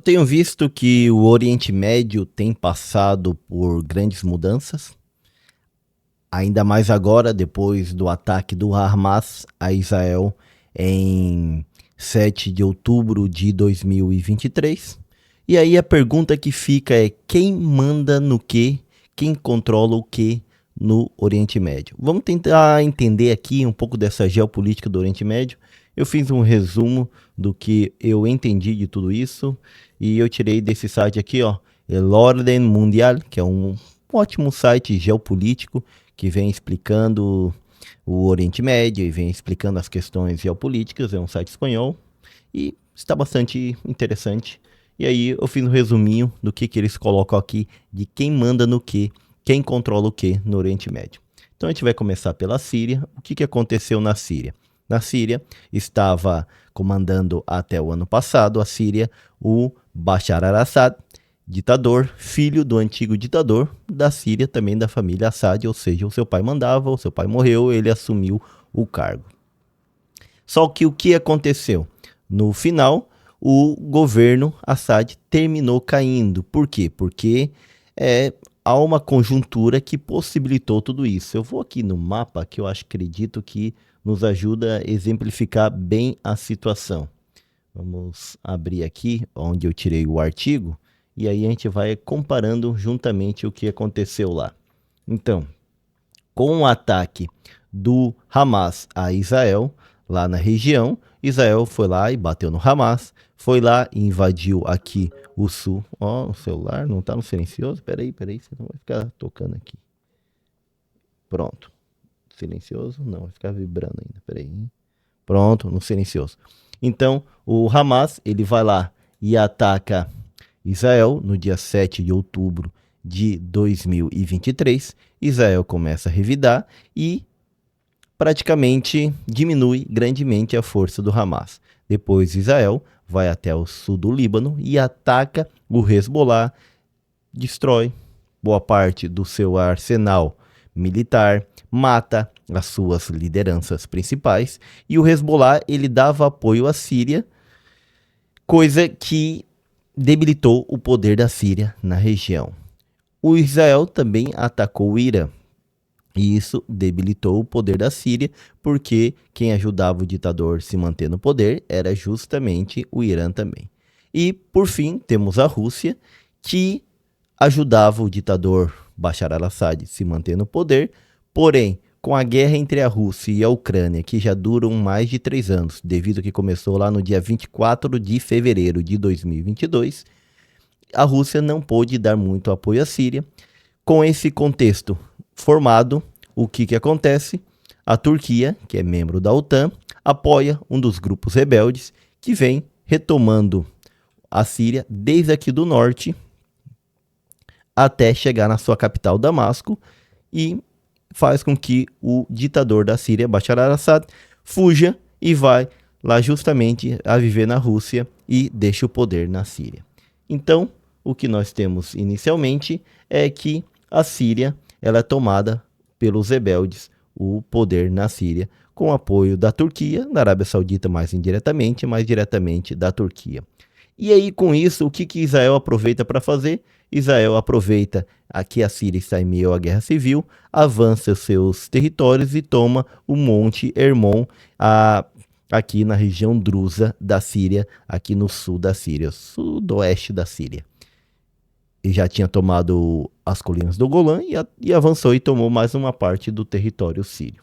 tenho visto que o Oriente Médio tem passado por grandes mudanças, ainda mais agora, depois do ataque do Hamas a Israel em 7 de outubro de 2023. E aí a pergunta que fica é: quem manda no quê? Quem controla o quê no Oriente Médio? Vamos tentar entender aqui um pouco dessa geopolítica do Oriente Médio. Eu fiz um resumo do que eu entendi de tudo isso e eu tirei desse site aqui, ó, El Orden Mundial, que é um ótimo site geopolítico que vem explicando o Oriente Médio e vem explicando as questões geopolíticas. É um site espanhol e está bastante interessante. E aí eu fiz um resuminho do que eles colocam aqui, de quem manda no quê, quem controla o quê no Oriente Médio. Então a gente vai começar pela Síria. O que aconteceu na Síria? Na Síria estava comandando até o ano passado a Síria o Bashar al-Assad, ditador, filho do antigo ditador da Síria, também da família Assad, ou seja, o seu pai mandava, o seu pai morreu, ele assumiu o cargo. Só que o que aconteceu? No final, o governo Assad terminou caindo. Por quê? Porque há uma conjuntura que possibilitou tudo isso. Eu vou aqui no mapa que eu acredito que nos ajuda a exemplificar bem a situação. Vamos abrir aqui onde eu tirei o artigo e aí a gente vai comparando juntamente o que aconteceu lá. Então, com o ataque do Hamas a Israel, lá na região, Israel foi lá e bateu no Hamas, foi lá e invadiu aqui o sul. Ó, o celular não tá no silencioso? Peraí, você não vai ficar tocando aqui. Pronto. Silencioso? Não, vai ficar vibrando ainda, peraí. Pronto, no silencioso. Então, o Hamas, ele vai lá e ataca Israel no dia 7 de outubro de 2023. Israel começa a revidar e praticamente diminui grandemente a força do Hamas. Depois Israel vai até o sul do Líbano e ataca o Hezbollah, destrói boa parte do seu arsenal militar, mata as suas lideranças principais, e o Hezbollah ele dava apoio à Síria, coisa que debilitou o poder da Síria na região. O Israel também atacou o Irã, e isso debilitou o poder da Síria, porque quem ajudava o ditador a se manter no poder era justamente o Irã também. E, por fim, temos a Rússia, que ajudava o ditador Bashar al-Assad a se manter no poder, porém, com a guerra entre a Rússia e a Ucrânia, que já duram mais de 3 anos, devido a que começou lá no dia 24 de fevereiro de 2022, a Rússia não pôde dar muito apoio à Síria. Com esse contexto formado, o que acontece? A Turquia, que é membro da OTAN, apoia um dos grupos rebeldes que vem retomando a Síria desde aqui do norte até chegar na sua capital, Damasco, e faz com que o ditador da Síria, Bashar al-Assad, fuja e vai lá justamente a viver na Rússia e deixa o poder na Síria. Então, o que nós temos inicialmente é que a Síria ela é tomada pelos rebeldes, o poder na Síria, com apoio da Turquia, da Arábia Saudita mais indiretamente, mais diretamente da Turquia. E aí, com isso, o que Israel aproveita para fazer? Israel aproveita que a Síria está em meio à guerra civil, avança os seus territórios e toma o Monte Hermon, aqui na região drusa da Síria, aqui no sul da Síria, sudoeste da Síria. E já tinha tomado as colinas do Golã e avançou e tomou mais uma parte do território sírio.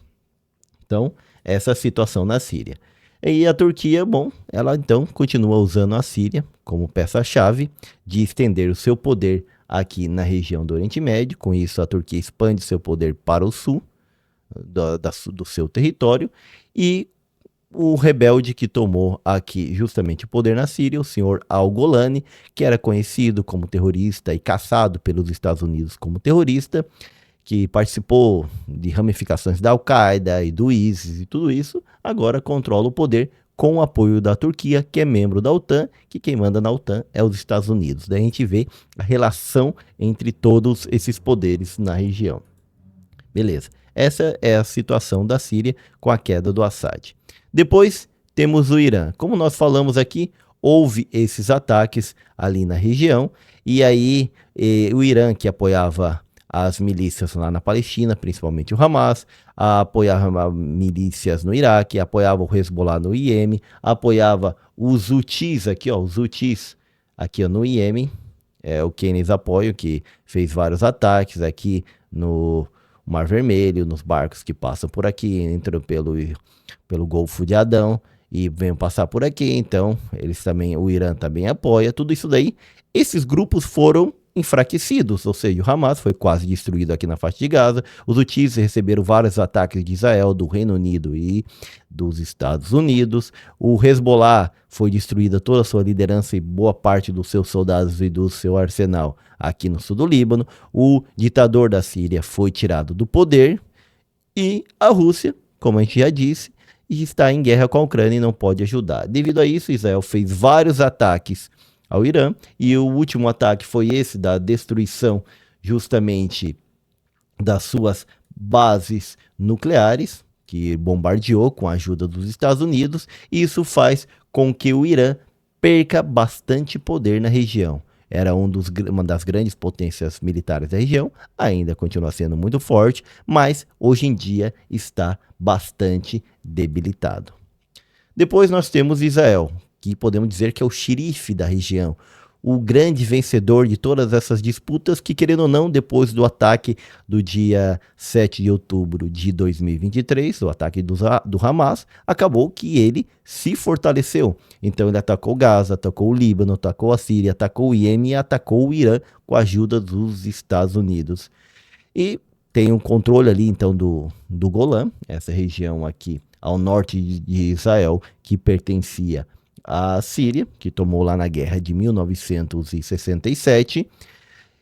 Então, essa é a situação na Síria. E a Turquia, bom, ela então continua usando a Síria como peça-chave de estender o seu poder aqui na região do Oriente Médio. Com isso, a Turquia expande seu poder para o sul do seu território. E o rebelde que tomou aqui justamente o poder na Síria, o senhor al-Golani, que era conhecido como terrorista e caçado pelos Estados Unidos como terrorista, que participou de ramificações da Al-Qaeda e do ISIS e tudo isso, agora controla o poder com o apoio da Turquia, que é membro da OTAN, que quem manda na OTAN é os Estados Unidos. Daí a gente vê a relação entre todos esses poderes na região. Beleza, essa é a situação da Síria com a queda do Assad. Depois temos o Irã. Como nós falamos aqui, houve esses ataques ali na região, e aí o Irã, que apoiava as milícias lá na Palestina, principalmente o Hamas, apoiava milícias no Iraque, apoiava o Hezbollah no Iêmen, apoiava os Houthis aqui, ó, os Houthis aqui ó, no Iêmen, o que eles apoiam, que fez vários ataques aqui no Mar Vermelho, nos barcos que passam por aqui, entram pelo Golfo de Adão e vêm passar por aqui, então eles também, o Irã também apoia, tudo isso daí. Esses grupos foram enfraquecidos, ou seja, o Hamas foi quase destruído aqui na faixa de Gaza, os Houthis receberam vários ataques de Israel, do Reino Unido e dos Estados Unidos, o Hezbollah foi destruída toda a sua liderança e boa parte dos seus soldados e do seu arsenal aqui no sul do Líbano, o ditador da Síria foi tirado do poder e a Rússia, como a gente já disse, está em guerra com a Ucrânia e não pode ajudar. Devido a isso, Israel fez vários ataques ao Irã, e o último ataque foi esse da destruição justamente das suas bases nucleares, que bombardeou com a ajuda dos Estados Unidos, e isso faz com que o Irã perca bastante poder na região. Era uma das grandes potências militares da região, ainda continua sendo muito forte, mas hoje em dia está bastante debilitado. Depois nós temos Israel, que podemos dizer que é o xerife da região, o grande vencedor de todas essas disputas que, querendo ou não, depois do ataque do dia 7 de outubro de 2023, o ataque do Hamas, acabou que ele se fortaleceu. Então ele atacou Gaza, atacou o Líbano, atacou a Síria, atacou o Iêmen e atacou o Irã com a ajuda dos Estados Unidos. E tem um controle ali, então, do Golã, essa região aqui ao norte de Israel, que pertencia a Síria, que tomou lá na guerra de 1967,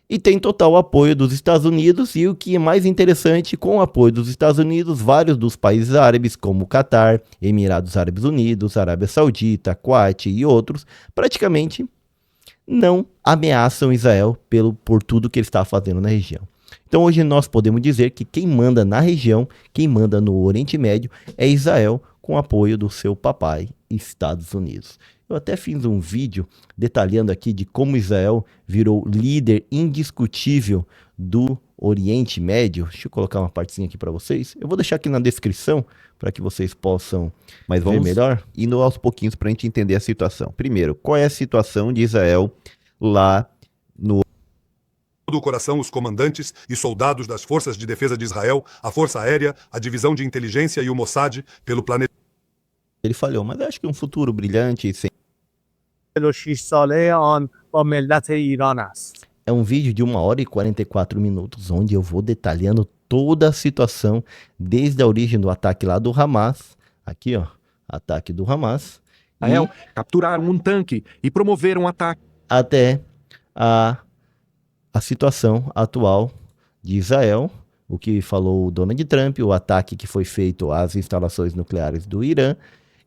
e tem total apoio dos Estados Unidos, e o que é mais interessante, com o apoio dos Estados Unidos, vários dos países árabes, como Catar, Emirados Árabes Unidos, Arábia Saudita, Kuwait e outros, praticamente não ameaçam Israel por tudo que ele está fazendo na região. Então hoje nós podemos dizer que quem manda na região, quem manda no Oriente Médio é Israel, com apoio do seu papai, Estados Unidos. Eu até fiz um vídeo detalhando aqui de como Israel virou líder indiscutível do Oriente Médio. Deixa eu colocar uma partezinha aqui para vocês. Eu vou deixar aqui na descrição para que vocês possam ver melhor. Indo aos pouquinhos para a gente entender a situação. Primeiro, qual é a situação de Israel lá no do coração os comandantes e soldados das Forças de Defesa de Israel, a Força Aérea, a Divisão de Inteligência e o Mossad pelo planeta. Ele falhou, mas acho que um futuro brilhante sem... É um vídeo de 1h44 minutos, onde eu vou detalhando toda a situação, desde a origem do ataque lá do Hamas, aqui ó, ataque do Hamas, Israel capturaram um tanque e promoveram um ataque até a situação atual de Israel, o que falou o Donald Trump, o ataque que foi feito às instalações nucleares do Irã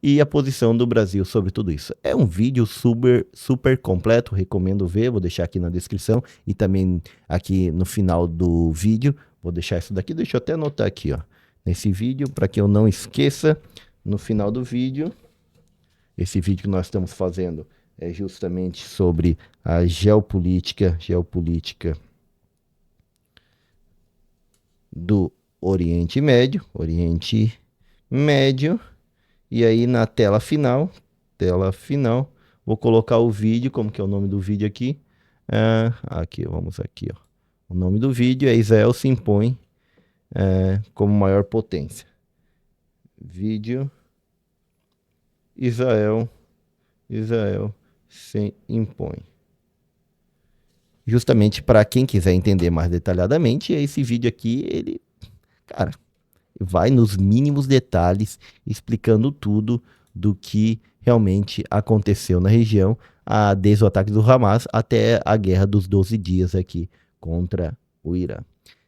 e a posição do Brasil sobre tudo isso. É um vídeo super completo, recomendo ver, vou deixar aqui na descrição e também aqui no final do vídeo, vou deixar isso daqui, deixa eu até anotar aqui, ó, nesse vídeo, para que eu não esqueça, no final do vídeo, esse vídeo que nós estamos fazendo é justamente sobre a geopolítica do Oriente Médio, e aí na tela final, vou colocar o vídeo, como que é o nome do vídeo aqui? Aqui, vamos aqui, ó. O nome do vídeo é Israel se impõe como maior potência. Vídeo Israel se impõe. Justamente para quem quiser entender mais detalhadamente, esse vídeo aqui, ele, cara, vai nos mínimos detalhes, explicando tudo do que realmente aconteceu na região, desde o ataque do Hamas até a guerra dos 12 dias aqui contra o Irã.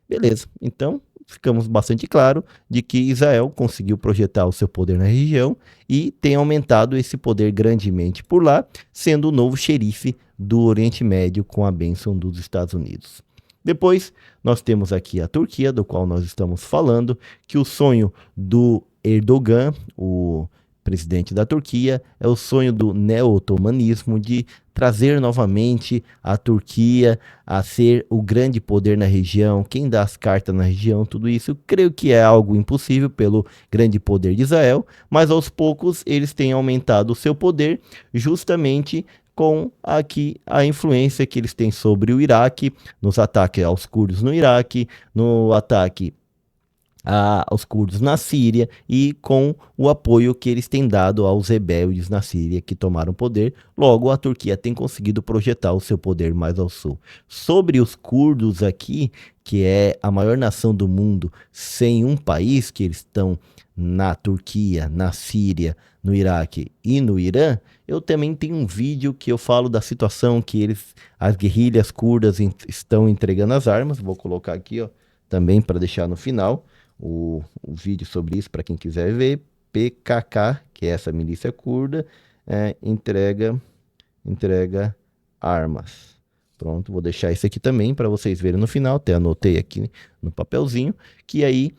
Beleza, então ficamos bastante claro de que Israel conseguiu projetar o seu poder na região e tem aumentado esse poder grandemente por lá, sendo o novo xerife do Oriente Médio com a bênção dos Estados Unidos. Depois, nós temos aqui a Turquia, do qual nós estamos falando, que o sonho do Erdogan, o presidente da Turquia, é o sonho do neo-otomanismo de trazer novamente a Turquia a ser o grande poder na região, quem dá as cartas na região, tudo isso. Eu creio que é algo impossível pelo grande poder de Israel, mas aos poucos eles têm aumentado o seu poder justamente com aqui a influência que eles têm sobre o Iraque, nos ataques aos curdos no Iraque, no ataque aos curdos na Síria e com o apoio que eles têm dado aos rebeldes na Síria que tomaram poder. Logo, a Turquia tem conseguido projetar o seu poder mais ao sul. Sobre os curdos aqui, que é a maior nação do mundo sem um país, que eles estão na Turquia, na Síria, no Iraque e no Irã, eu também tenho um vídeo que eu falo da situação que as guerrilhas curdas estão entregando as armas. Vou colocar aqui, ó, também para deixar no final o vídeo sobre isso para quem quiser ver. PKK, que é essa milícia curda, entrega armas. Pronto, vou deixar isso aqui também para vocês verem no final, até anotei aqui no papelzinho, que aí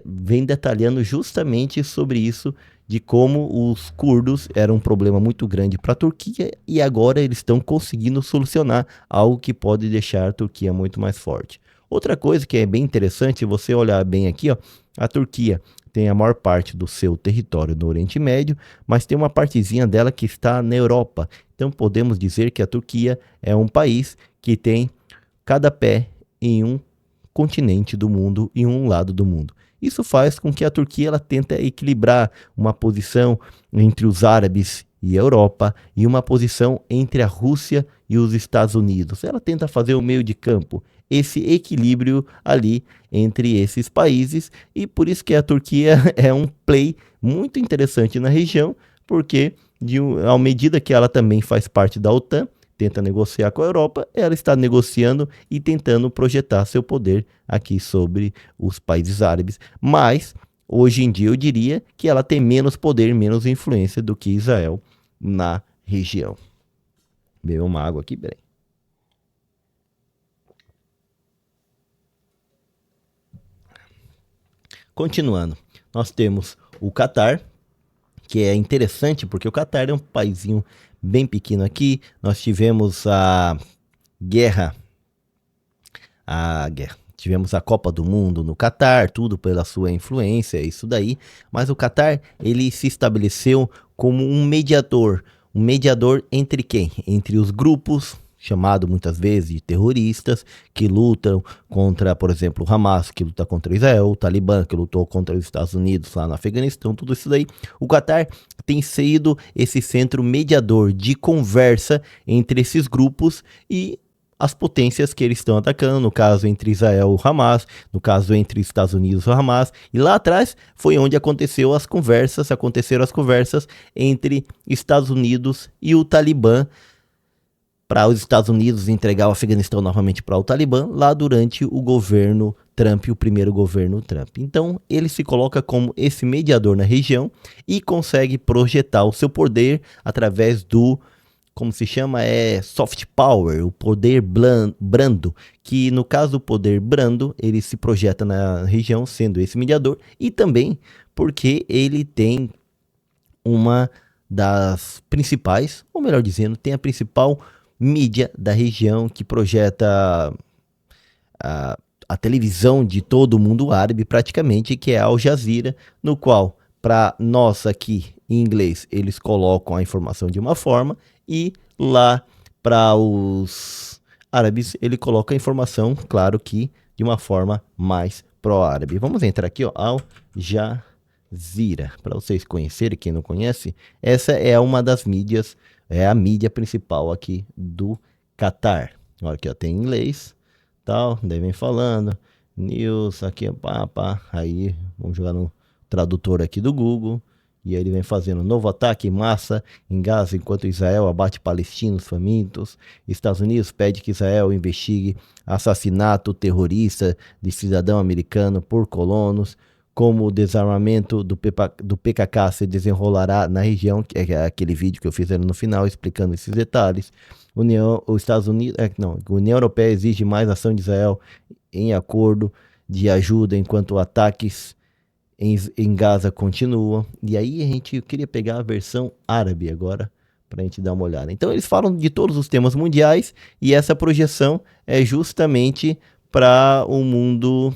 vem detalhando justamente sobre isso, de como os curdos eram um problema muito grande para a Turquia e agora eles estão conseguindo solucionar algo que pode deixar a Turquia muito mais forte. Outra coisa que é bem interessante, se você olhar bem aqui, ó, a Turquia tem a maior parte do seu território no Oriente Médio, mas tem uma partezinha dela que está na Europa. Então podemos dizer que a Turquia é um país que tem cada pé em um continente do mundo, em um lado do mundo. Isso faz com que a Turquia ela tenta equilibrar uma posição entre os árabes e a Europa e uma posição entre a Rússia e os Estados Unidos. Ela tenta fazer o meio de campo, esse equilíbrio ali entre esses países, e por isso que a Turquia é um play muito interessante na região, porque à medida que ela também faz parte da OTAN, tenta negociar com a Europa, ela está negociando e tentando projetar seu poder aqui sobre os países árabes, mas hoje em dia eu diria que ela tem menos poder, menos influência do que Israel na região. Bebeu uma água aqui, peraí. Continuando, nós temos o Catar, que é interessante porque o Catar é um paizinho bem pequeno aqui. Nós tivemos a guerra, tivemos a Copa do Mundo no Catar, tudo pela sua influência, isso daí. Mas o Catar, ele se estabeleceu como um mediador entre quem? Entre os grupos, chamado muitas vezes de terroristas, que lutam contra, por exemplo, o Hamas, que luta contra Israel, o Talibã, que lutou contra os Estados Unidos lá no Afeganistão, tudo isso daí. O Catar tem sido esse centro mediador de conversa entre esses grupos e as potências que eles estão atacando, no caso entre Israel e o Hamas, no caso entre Estados Unidos e o Hamas. E lá atrás foi onde aconteceram as conversas entre Estados Unidos e o Talibã, para os Estados Unidos entregar o Afeganistão novamente para o Talibã, lá durante o governo Trump, o primeiro governo Trump. Então, ele se coloca como esse mediador na região e consegue projetar o seu poder através do, como se chama, soft power, o poder brando, que no caso do poder brando, ele se projeta na região sendo esse mediador, e também porque ele tem uma das principais, ou melhor dizendo, tem a principal mídia da região que projeta a televisão de todo o mundo árabe praticamente, que é a Al Jazeera, no qual, para nós aqui em inglês, eles colocam a informação de uma forma e lá para os árabes ele coloca a informação, claro que de uma forma mais pró-árabe. Vamos entrar aqui, ó, Al Jazeera, para vocês conhecerem, quem não conhece, essa é uma das mídias, é a mídia principal aqui do Catar. Olha aqui, ó, tem inglês, tal, daí vem falando, news, aqui, pá, aí vamos jogar no tradutor aqui do Google, e aí ele vem fazendo novo ataque em massa em Gaza, enquanto Israel abate palestinos famintos. Estados Unidos pede que Israel investigue assassinato terrorista de cidadão americano por colonos. Como o desarmamento do PKK se desenrolará na região, que é aquele vídeo que eu fiz ali no final explicando esses detalhes. A União Europeia exige mais ação de Israel em acordo de ajuda enquanto ataques em Gaza continua. E aí eu queria pegar a versão árabe agora, para a gente dar uma olhada. Então eles falam de todos os temas mundiais, e essa projeção é justamente para o mundo,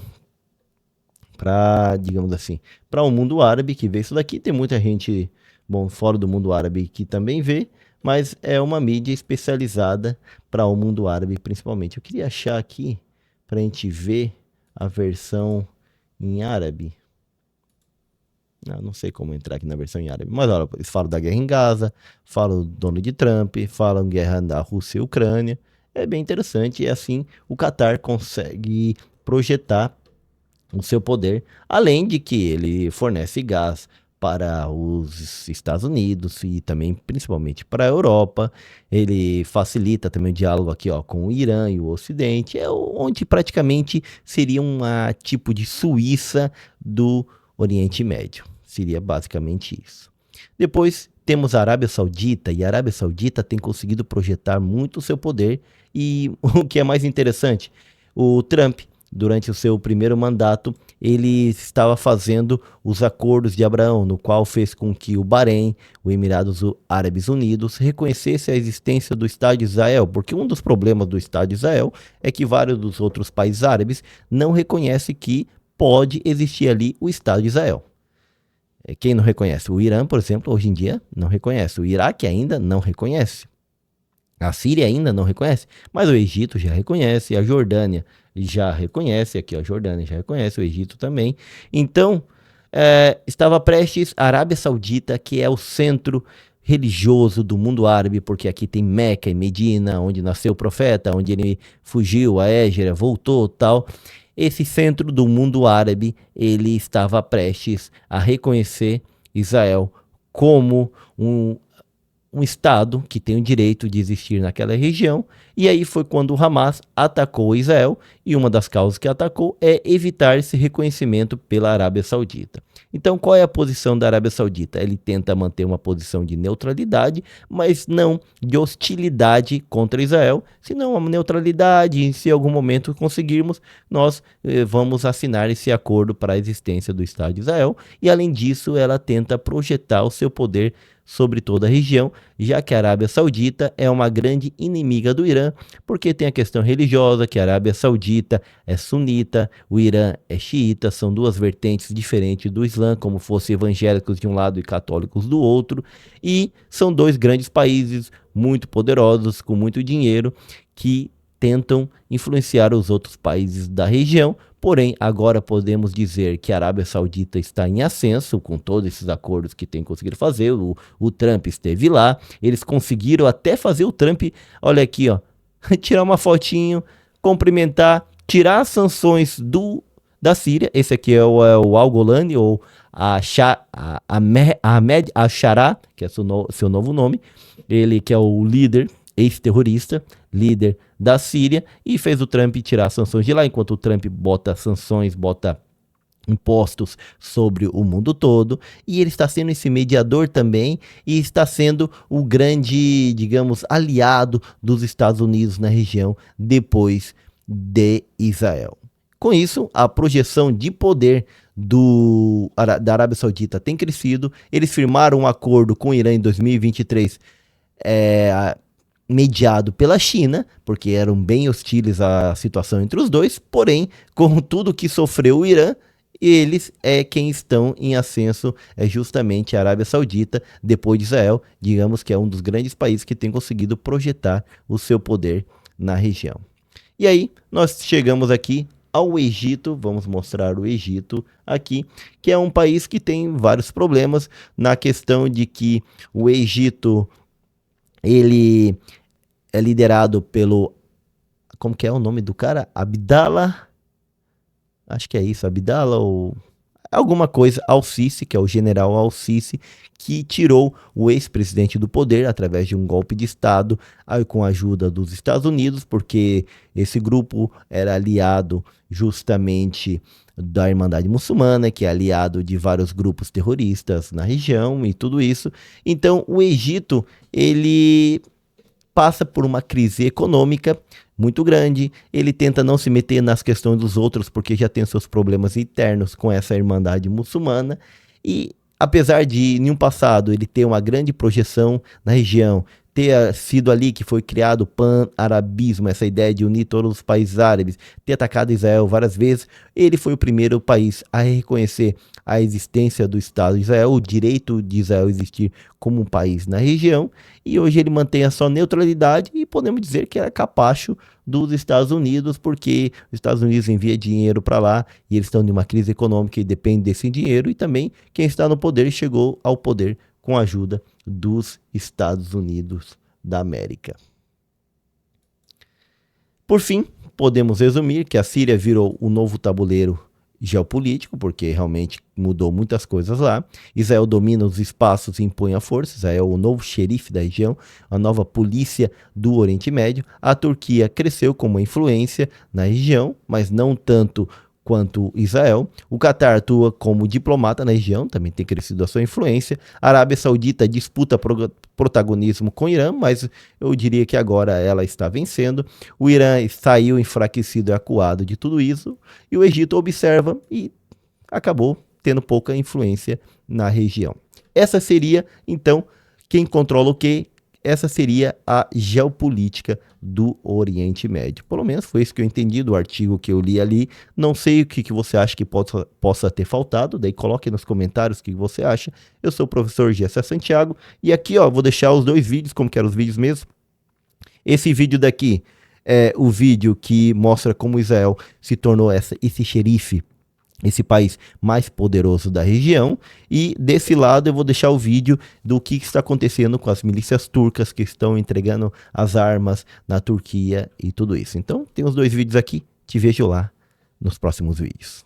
digamos assim, para o mundo árabe que vê isso daqui. Tem muita gente, bom, fora do mundo árabe que também vê, mas é uma mídia especializada para o mundo árabe principalmente. Eu queria achar aqui para a gente ver a versão em árabe. Não sei como entrar aqui na versão em árabe, mas olha, eles falam da guerra em Gaza, falam do Donald Trump, falam guerra da Rússia e Ucrânia. É bem interessante, e assim o Catar consegue projetar o seu poder, além de que ele fornece gás para os Estados Unidos e também principalmente para a Europa. Ele facilita também o diálogo aqui, ó, com o Irã e o Ocidente, onde praticamente seria um tipo de Suíça do Oriente Médio. Seria basicamente isso. Depois temos a Arábia Saudita, e a Arábia Saudita tem conseguido projetar muito o seu poder, e o que é mais interessante, o Trump, durante o seu primeiro mandato, ele estava fazendo os acordos de Abraão, no qual fez com que o Bahrein, o Emirados Árabes Unidos, reconhecesse a existência do Estado de Israel, porque um dos problemas do Estado de Israel é que vários dos outros países árabes não reconhecem que pode existir ali o Estado de Israel. Quem não reconhece? O Irã, por exemplo, hoje em dia não reconhece. O Iraque ainda não reconhece. A Síria ainda não reconhece, mas o Egito já reconhece, a Jordânia já reconhece, aqui ó, a Jordânia já reconhece, o Egito também. Então, estava prestes a Arábia Saudita, que é o centro religioso do mundo árabe, porque aqui tem Meca e Medina, onde nasceu o profeta, onde ele fugiu, a Égira, voltou, tal. Esse centro do mundo árabe, ele estava prestes a reconhecer Israel como um Estado que tem o direito de existir naquela região. E aí foi quando o Hamas atacou Israel, e uma das causas que atacou é evitar esse reconhecimento pela Arábia Saudita. Então, qual é a posição da Arábia Saudita? Ele tenta manter uma posição de neutralidade, mas não de hostilidade contra Israel, senão uma neutralidade, e se em algum momento conseguirmos, nós vamos assinar esse acordo para a existência do Estado de Israel. E além disso, ela tenta projetar o seu poder sobre toda a região, já que a Arábia Saudita é uma grande inimiga do Irã, porque tem a questão religiosa, que a Arábia Saudita é sunita, o Irã é xiita, são duas vertentes diferentes do Islã, como fossem evangélicos de um lado e católicos do outro, e são dois grandes países muito poderosos, com muito dinheiro, que tentam influenciar os outros países da região. Porém, agora podemos dizer que a Arábia Saudita está em ascenso com todos esses acordos que tem conseguido fazer. O Trump esteve lá, eles conseguiram até fazer o Trump, olha aqui, ó, tirar uma fotinho, cumprimentar, tirar as sanções da Síria. Esse aqui é o Al-Golani, ou Ahmed al-Sharaa, que é seu novo nome. Ele que é o líder, ex-terrorista, líder da Síria, e fez o Trump tirar sanções de lá, enquanto o Trump bota sanções, bota impostos sobre o mundo todo, e ele está sendo esse mediador também, e está sendo o grande, digamos, aliado dos Estados Unidos na região depois de Israel. Com isso, a projeção de poder da Arábia Saudita tem crescido. Eles firmaram um acordo com o Irã em 2023, mediado pela China, porque eram bem hostis à situação entre os dois. Porém, com tudo que sofreu o Irã, eles quem estão em ascenso é justamente a Arábia Saudita, depois de Israel, digamos que é um dos grandes países que tem conseguido projetar o seu poder na região. E aí, nós chegamos aqui ao Egito. Vamos mostrar o Egito aqui, que é um país que tem vários problemas na questão de que o Egito, ele é liderado pelo, como que é o nome do cara? Abdallah, acho que é isso, Abdallah ou alguma coisa, Al-Sisi, que é o general Al-Sisi, que tirou o ex-presidente do poder através de um golpe de Estado, aí com a ajuda dos Estados Unidos, porque esse grupo era aliado justamente da Irmandade Muçulmana, que é aliado de vários grupos terroristas na região e tudo isso. Então o Egito, ele passa por uma crise econômica muito grande. Ele tenta não se meter nas questões dos outros porque já tem seus problemas internos com essa irmandade muçulmana. E apesar de, em um passado, ele ter uma grande projeção na região, ter sido ali que foi criado o pan-arabismo, essa ideia de unir todos os países árabes, ter atacado Israel várias vezes, ele foi o primeiro país a reconhecer a existência do Estado de Israel, o direito de Israel existir como um país na região, e hoje ele mantém a sua neutralidade e podemos dizer que era capacho dos Estados Unidos, porque os Estados Unidos envia dinheiro para lá e eles estão em uma crise econômica e depende desse dinheiro, e também quem está no poder chegou ao poder com a ajuda dos Estados Unidos da América. Por fim, podemos resumir que a Síria virou o novo tabuleiro geopolítico, porque realmente mudou muitas coisas lá. Israel domina os espaços e impõe a força. Israel é o novo xerife da região, a nova polícia do Oriente Médio. A Turquia cresceu como influência na região, mas não tanto quanto Israel. O Catar atua como diplomata na região, também tem crescido a sua influência. A Arábia Saudita disputa protagonismo com o Irã, mas eu diria que agora ela está vencendo. O Irã saiu enfraquecido e acuado de tudo isso, e o Egito observa e acabou tendo pouca influência na região. Essa seria, então, quem controla o quê? Essa seria a geopolítica do Oriente Médio. Pelo menos foi isso que eu entendi do artigo que eu li ali. Não sei o que você acha que possa ter faltado, daí coloque nos comentários o que você acha. Eu sou o professor Gessé Santiago e aqui vou deixar os dois vídeos, como que eram os vídeos mesmo. Esse vídeo daqui é o vídeo que mostra como Israel se tornou esse xerife, esse país mais poderoso da região, e desse lado eu vou deixar o vídeo do que está acontecendo com as milícias turcas que estão entregando as armas na Turquia e tudo isso. Então tem os dois vídeos aqui, te vejo lá nos próximos vídeos.